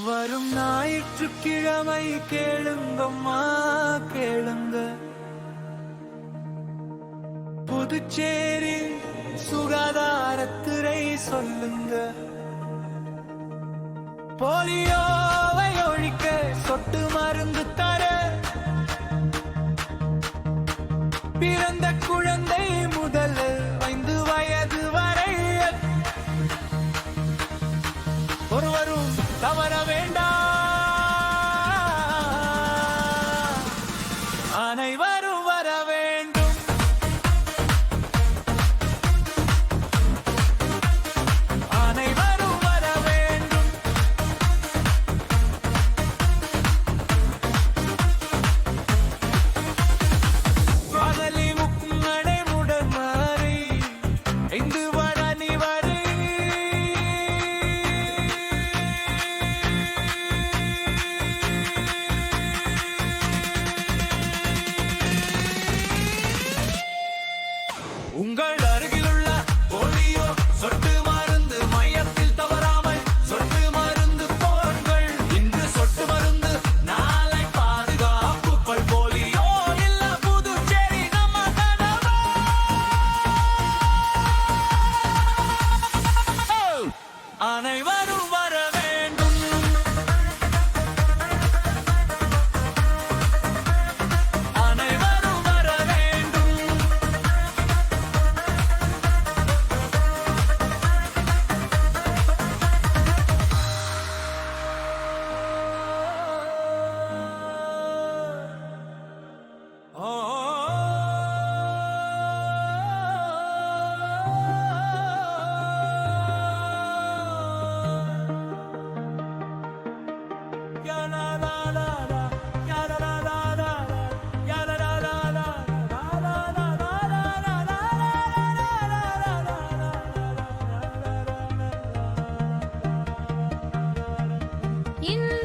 வரும் ஞாயிற்றுக்கிழமை கேளுங்கம்மா கேளுங்க, புதுச்சேரி சுகாதாரத்துறை சொல்லுங்க. போலியோவை ஒழிக்க சொட்டு மருந்து தர, பிறந்த குழந்தை முதல் 5 வயது வரை ஒருவரும் தவற வேண்டாம். அனைவரும் வர வேண்டும். அனைவரும் வர வேண்டும். பகலி முக்குங்கடை முடமாறி இந்து வடனி வரை உங்கள் அருகிலுள்ள போலியோ சொட்டு மருந்து மையத்தில் தவறாமல் சொட்டு மருந்து போடுங்கள். இன்று சொட்டு மருந்து நாளை பாதுகாப்புகள். போலியோ இல்ல புதுச்சேரி நம்ம கனவு. அனைவரும் வர வேண்டும். அனைவரும் வர வேண்டும். In